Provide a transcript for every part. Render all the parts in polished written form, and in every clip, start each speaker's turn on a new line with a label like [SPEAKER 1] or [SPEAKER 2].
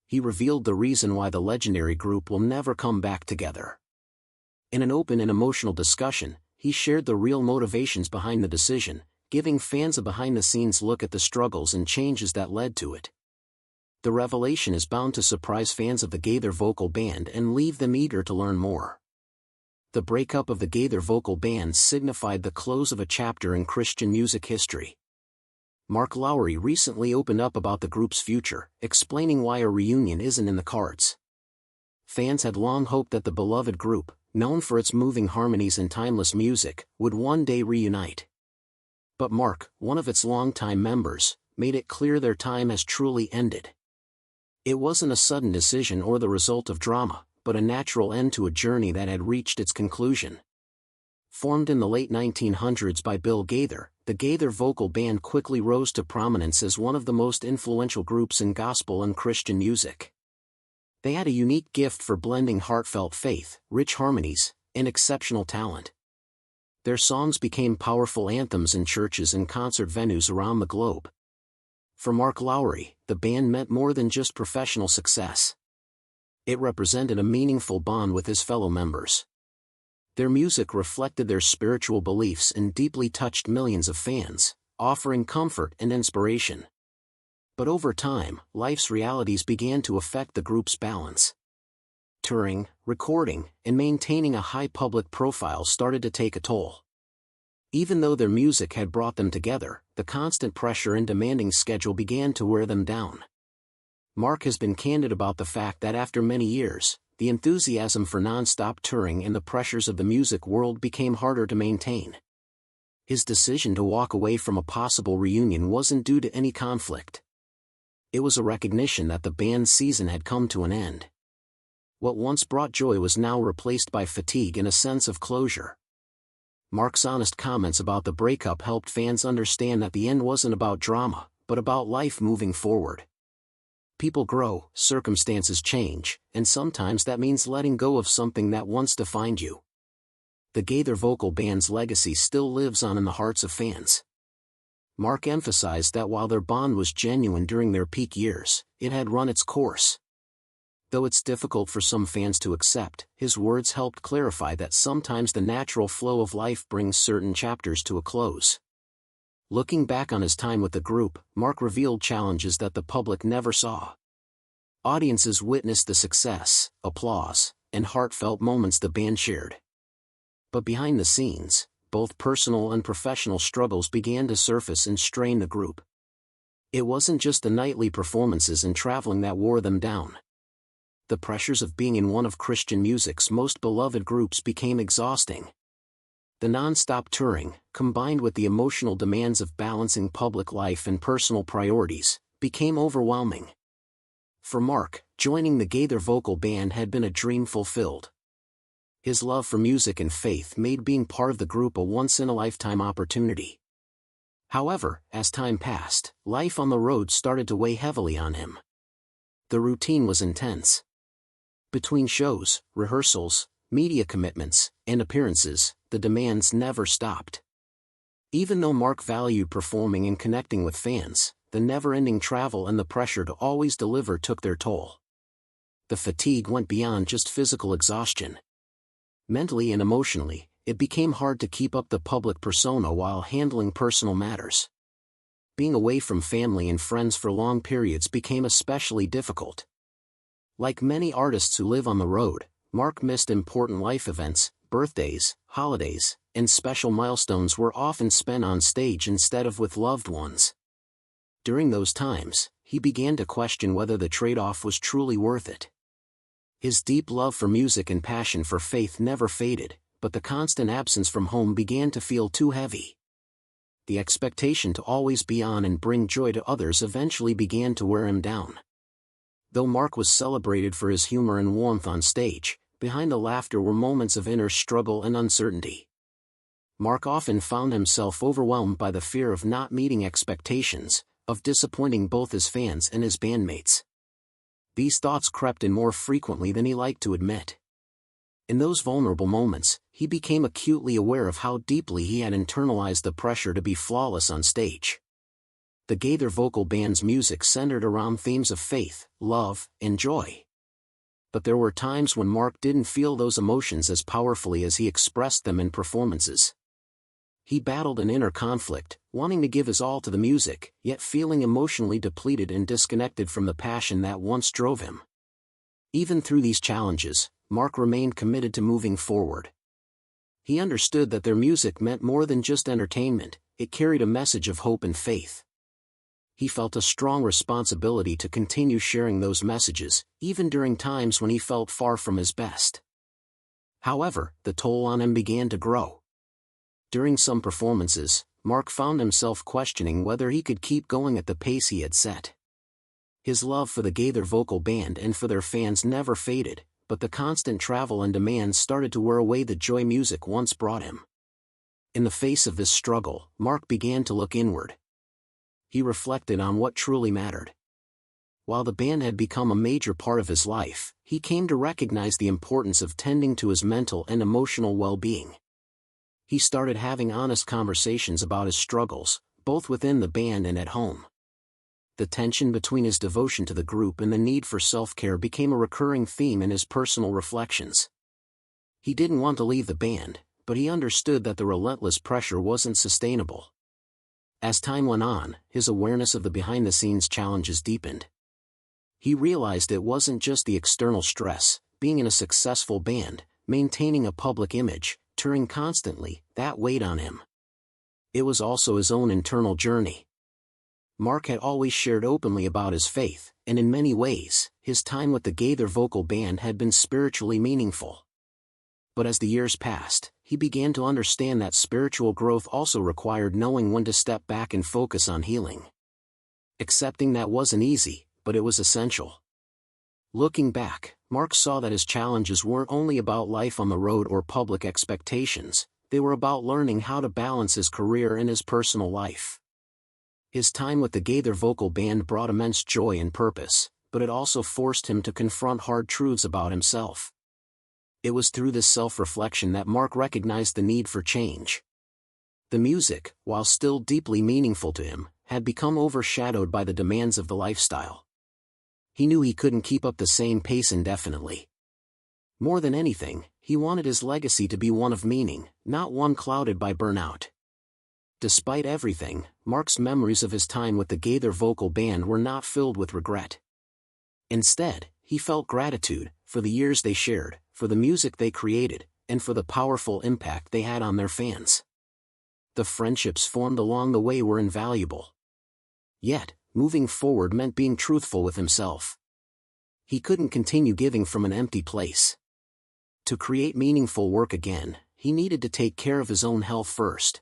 [SPEAKER 1] he revealed the reason why the legendary group will never come back together. In an open and emotional discussion, he shared the real motivations behind the decision, giving fans a behind-the-scenes look at the struggles and changes that led to it. The revelation is bound to surprise fans of the Gaither Vocal Band and leave them eager to learn more. The breakup of the Gaither Vocal Band signified the close of a chapter in Christian music history. Mark Lowry recently opened up about the group's future, explaining why a reunion isn't in the cards. Fans had long hoped that the beloved group, known for its moving harmonies and timeless music, would one day reunite. But Mark, one of its longtime members, made it clear their time has truly ended. It wasn't a sudden decision or the result of drama, but a natural end to a journey that had reached its conclusion. Formed in the late 1900s by Bill Gaither, the Gaither Vocal Band quickly rose to prominence as one of the most influential groups in gospel and Christian music. They had a unique gift for blending heartfelt faith, rich harmonies, and exceptional talent. Their songs became powerful anthems in churches and concert venues around the globe. For Mark Lowry, the band meant more than just professional success. It represented a meaningful bond with his fellow members. Their music reflected their spiritual beliefs and deeply touched millions of fans, offering comfort and inspiration. But over time, life's realities began to affect the group's balance. Touring, recording, and maintaining a high public profile started to take a toll. Even though their music had brought them together, the constant pressure and demanding schedule began to wear them down. Mark has been candid about the fact that after many years, the enthusiasm for non-stop touring and the pressures of the music world became harder to maintain. His decision to walk away from a possible reunion wasn't due to any conflict. It was a recognition that the band's season had come to an end. What once brought joy was now replaced by fatigue and a sense of closure. Mark's honest comments about the breakup helped fans understand that the end wasn't about drama, but about life moving forward. People grow, circumstances change, and sometimes that means letting go of something that once defined you. The Gaither Vocal Band's legacy still lives on in the hearts of fans. Mark emphasized that while their bond was genuine during their peak years, it had run its course. Though it's difficult for some fans to accept, his words helped clarify that sometimes the natural flow of life brings certain chapters to a close. Looking back on his time with the group, Mark revealed challenges that the public never saw. Audiences witnessed the success, applause, and heartfelt moments the band shared. But behind the scenes, both personal and professional struggles began to surface and strain the group. It wasn't just the nightly performances and traveling that wore them down. The pressures of being in one of Christian music's most beloved groups became exhausting. The non-stop touring, combined with the emotional demands of balancing public life and personal priorities, became overwhelming. For Mark, joining the Gaither Vocal Band had been a dream fulfilled. His love for music and faith made being part of the group a once-in-a-lifetime opportunity. However, as time passed, life on the road started to weigh heavily on him. The routine was intense. Between shows, rehearsals, media commitments, and appearances, the demands never stopped. Even though Mark valued performing and connecting with fans, the never-ending travel and the pressure to always deliver took their toll. The fatigue went beyond just physical exhaustion. Mentally and emotionally, it became hard to keep up the public persona while handling personal matters. Being away from family and friends for long periods became especially difficult. Like many artists who live on the road, Mark missed important life events. Birthdays, holidays, and special milestones were often spent on stage instead of with loved ones. During those times, he began to question whether the trade-off was truly worth it. His deep love for music and passion for faith never faded, but the constant absence from home began to feel too heavy. The expectation to always be on and bring joy to others eventually began to wear him down. Though Mark was celebrated for his humor and warmth on stage, behind the laughter were moments of inner struggle and uncertainty. Mark often found himself overwhelmed by the fear of not meeting expectations, of disappointing both his fans and his bandmates. These thoughts crept in more frequently than he liked to admit. In those vulnerable moments, he became acutely aware of how deeply he had internalized the pressure to be flawless on stage. The Gaither Vocal Band's music centered around themes of faith, love, and joy. But there were times when Mark didn't feel those emotions as powerfully as he expressed them in performances. He battled an inner conflict, wanting to give his all to the music, yet feeling emotionally depleted and disconnected from the passion that once drove him. Even through these challenges, Mark remained committed to moving forward. He understood that their music meant more than just entertainment, it carried a message of hope and faith. He felt a strong responsibility to continue sharing those messages, even during times when he felt far from his best. However, the toll on him began to grow. During some performances, Mark found himself questioning whether he could keep going at the pace he had set. His love for the Gaither Vocal Band and for their fans never faded, but the constant travel and demands started to wear away the joy music once brought him. In the face of this struggle, Mark began to look inward. He reflected on what truly mattered. While the band had become a major part of his life, he came to recognize the importance of tending to his mental and emotional well-being. He started having honest conversations about his struggles, both within the band and at home. The tension between his devotion to the group and the need for self-care became a recurring theme in his personal reflections. He didn't want to leave the band, but he understood that the relentless pressure wasn't sustainable. As time went on, his awareness of the behind-the-scenes challenges deepened. He realized it wasn't just the external stress, being in a successful band, maintaining a public image, touring constantly, that weighed on him. It was also his own internal journey. Mark had always shared openly about his faith, and in many ways, his time with the Gaither Vocal Band had been spiritually meaningful. But as the years passed, he began to understand that spiritual growth also required knowing when to step back and focus on healing. Accepting that wasn't easy, but it was essential. Looking back, Mark saw that his challenges weren't only about life on the road or public expectations, they were about learning how to balance his career and his personal life. His time with the Gaither Vocal Band brought immense joy and purpose, but it also forced him to confront hard truths about himself. It was through this self-reflection that Mark recognized the need for change. The music, while still deeply meaningful to him, had become overshadowed by the demands of the lifestyle. He knew he couldn't keep up the same pace indefinitely. More than anything, he wanted his legacy to be one of meaning, not one clouded by burnout. Despite everything, Mark's memories of his time with the Gaither Vocal Band were not filled with regret. Instead, he felt gratitude, for the years they shared, for the music they created, and for the powerful impact they had on their fans. The friendships formed along the way were invaluable. Yet, moving forward meant being truthful with himself. He couldn't continue giving from an empty place. To create meaningful work again, he needed to take care of his own health first.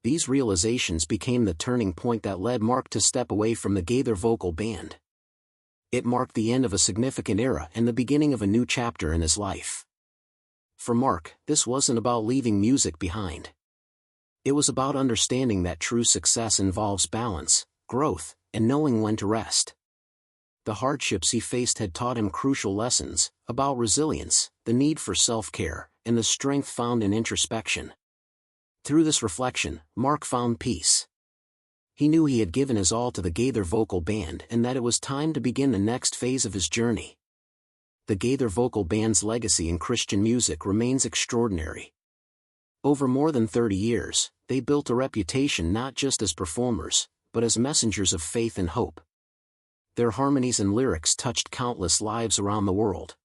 [SPEAKER 1] These realizations became the turning point that led Mark to step away from the Gaither Vocal Band. It marked the end of a significant era and the beginning of a new chapter in his life. For Mark, this wasn't about leaving music behind. It was about understanding that true success involves balance, growth, and knowing when to rest. The hardships he faced had taught him crucial lessons about resilience, the need for self-care, and the strength found in introspection. Through this reflection, Mark found peace. He knew he had given his all to the Gaither Vocal Band and that it was time to begin the next phase of his journey. The Gaither Vocal Band's legacy in Christian music remains extraordinary. Over more than 30 years, they built a reputation not just as performers, but as messengers of faith and hope. Their harmonies and lyrics touched countless lives around the world.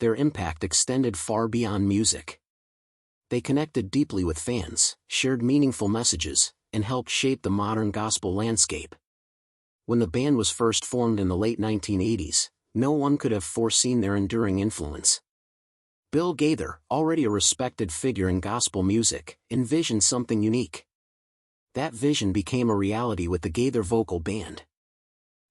[SPEAKER 1] Their impact extended far beyond music. They connected deeply with fans, shared meaningful messages, and helped shape the modern gospel landscape. When the band was first formed in the late 1980s, no one could have foreseen their enduring influence. Bill Gaither, already a respected figure in gospel music, envisioned something unique. That vision became a reality with the Gaither Vocal Band.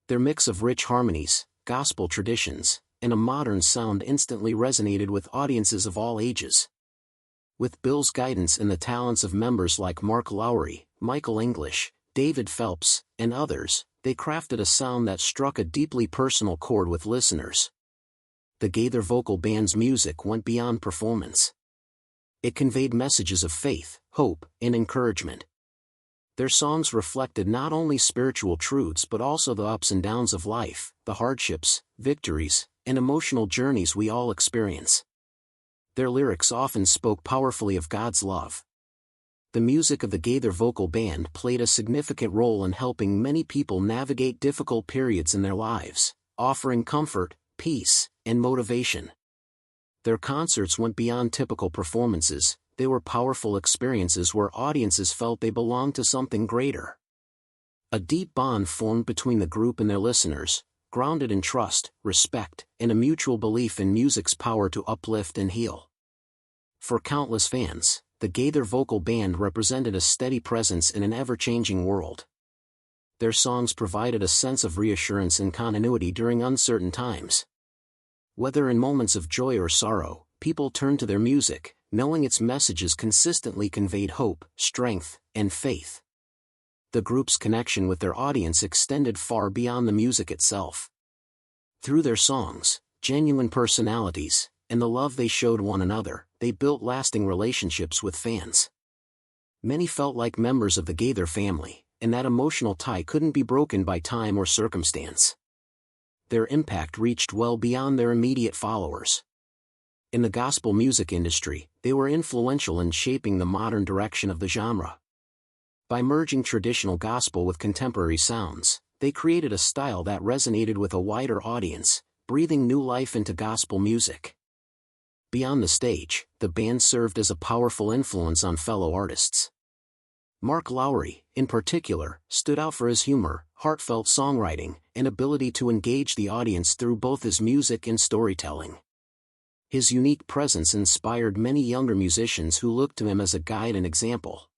[SPEAKER 1] Their mix of rich harmonies, gospel traditions, and a modern sound instantly resonated with audiences of all ages. With Bill's guidance and the talents of members like Lowry, Michael English, David Phelps, and others, they crafted a sound that struck a deeply personal chord with listeners. The Gaither Vocal Band's music went beyond performance. It conveyed messages of faith, hope, and encouragement. Their songs reflected not only spiritual truths but also the ups and downs of life, the hardships, victories, and emotional journeys we all experience. Their lyrics often spoke powerfully of God's love. The music of the Gaither Vocal Band played a significant role in helping many people navigate difficult periods in their lives, offering comfort, peace, and motivation. Their concerts went beyond typical performances. They were powerful experiences where audiences felt they belonged to something greater. A deep bond formed between the group and their listeners, grounded in trust, respect, and a mutual belief in music's power to uplift and heal. For countless fans, the Gaither Vocal Band represented a steady presence in an ever-changing world. Their songs provided a sense of reassurance and continuity during uncertain times. Whether in moments of joy or sorrow, people turned to their music, knowing its messages consistently conveyed hope, strength, and faith. The group's connection with their audience extended far beyond the music itself. Through their songs, genuine personalities, and the love they showed one another, they built lasting relationships with fans. Many felt like members of the Gaither family, and that emotional tie couldn't be broken by time or circumstance. Their impact reached well beyond their immediate followers. In the gospel music industry, they were influential in shaping the modern direction of the genre. By merging traditional gospel with contemporary sounds, they created a style that resonated with a wider audience, breathing new life into gospel music. Beyond the stage, the band served as a powerful influence on fellow artists. Mark Lowry, in particular, stood out for his humor, heartfelt songwriting, and ability to engage the audience through both his music and storytelling. His unique presence inspired many younger musicians who looked to him as a guide and example.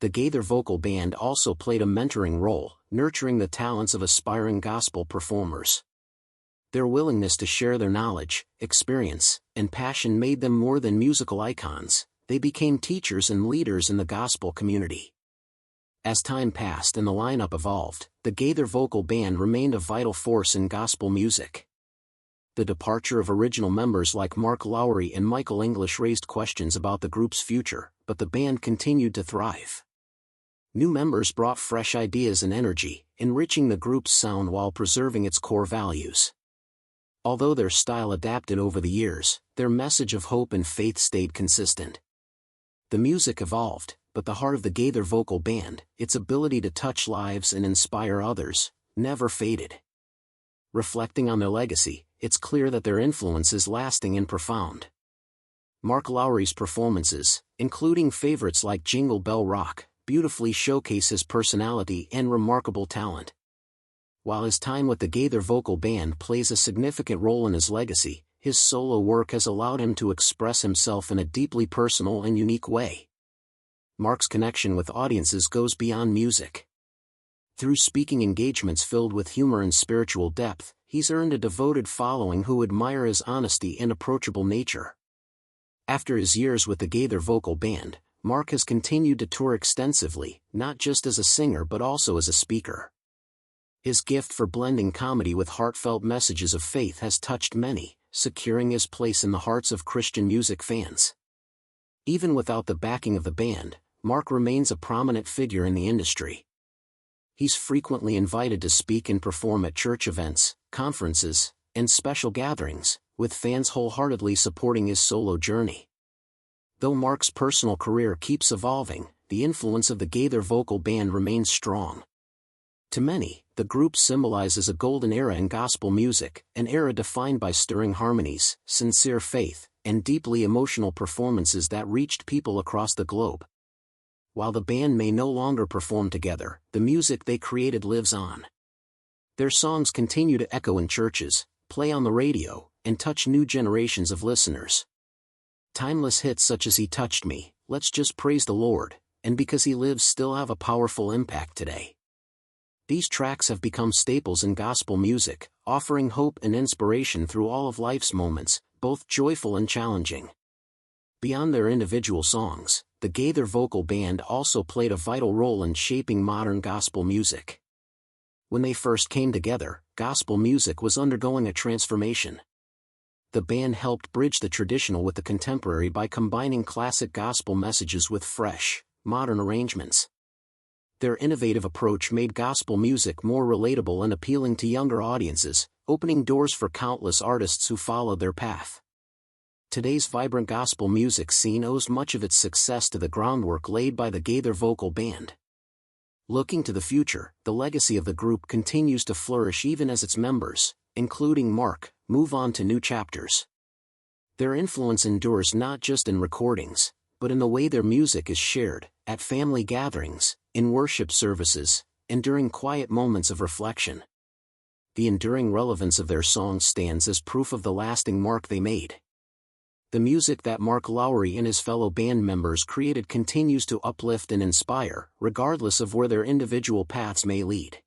[SPEAKER 1] The Gaither Vocal Band also played a mentoring role, nurturing the talents of aspiring gospel performers. Their willingness to share their knowledge, experience, and passion made them more than musical icons. They became teachers and leaders in the gospel community. As time passed and the lineup evolved, the Gaither Vocal Band remained a vital force in gospel music. The departure of original members like Mark Lowry and Michael English raised questions about the group's future, but the band continued to thrive. New members brought fresh ideas and energy, enriching the group's sound while preserving its core values. Although their style adapted over the years, their message of hope and faith stayed consistent. The music evolved, but the heart of the Gaither Vocal Band, its ability to touch lives and inspire others, never faded. Reflecting on their legacy, it's clear that their influence is lasting and profound. Mark Lowry's performances, including favorites like Jingle Bell Rock, beautifully showcase his personality and remarkable talent. While his time with the Gaither Vocal Band plays a significant role in his legacy, his solo work has allowed him to express himself in a deeply personal and unique way. Mark's connection with audiences goes beyond music. Through speaking engagements filled with humor and spiritual depth, he's earned a devoted following who admire his honesty and approachable nature. After his years with the Gaither Vocal Band, Mark has continued to tour extensively, not just as a singer but also as a speaker. His gift for blending comedy with heartfelt messages of faith has touched many, securing his place in the hearts of Christian music fans. Even without the backing of the band, Mark remains a prominent figure in the industry. He's frequently invited to speak and perform at church events, conferences, and special gatherings, with fans wholeheartedly supporting his solo journey. Though Mark's personal career keeps evolving, the influence of the Gaither Vocal Band remains strong. To many, the group symbolizes a golden era in gospel music, an era defined by stirring harmonies, sincere faith, and deeply emotional performances that reached people across the globe. While the band may no longer perform together, the music they created lives on. Their songs continue to echo in churches, play on the radio, and touch new generations of listeners. Timeless hits such as He Touched Me, Let's Just Praise the Lord, and Because He Lives still have a powerful impact today. These tracks have become staples in gospel music, offering hope and inspiration through all of life's moments, both joyful and challenging. Beyond their individual songs, the Gaither Vocal Band also played a vital role in shaping modern gospel music. When they first came together, gospel music was undergoing a transformation. The band helped bridge the traditional with the contemporary by combining classic gospel messages with fresh, modern arrangements. Their innovative approach made gospel music more relatable and appealing to younger audiences, opening doors for countless artists who followed their path. Today's vibrant gospel music scene owes much of its success to the groundwork laid by the Gaither Vocal Band. Looking to the future, the legacy of the group continues to flourish even as its members, including Mark, move on to new chapters. Their influence endures not just in recordings, but in the way their music is shared, at family gatherings, in worship services, and during quiet moments of reflection. The enduring relevance of their songs stands as proof of the lasting mark they made. The music that Mark Lowry and his fellow band members created continues to uplift and inspire, regardless of where their individual paths may lead.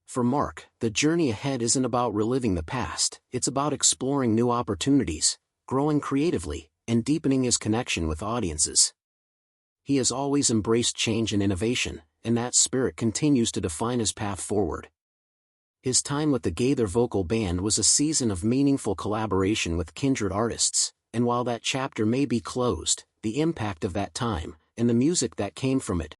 [SPEAKER 1] For Mark, the journey ahead isn't about reliving the past, it's about exploring new opportunities, growing creatively, and deepening his connection with audiences. He has always embraced change and innovation, and that spirit continues to define his path forward. His time with the Gaither Vocal Band was a season of meaningful collaboration with kindred artists, and while that chapter may be closed, the impact of that time, and the music that came from it,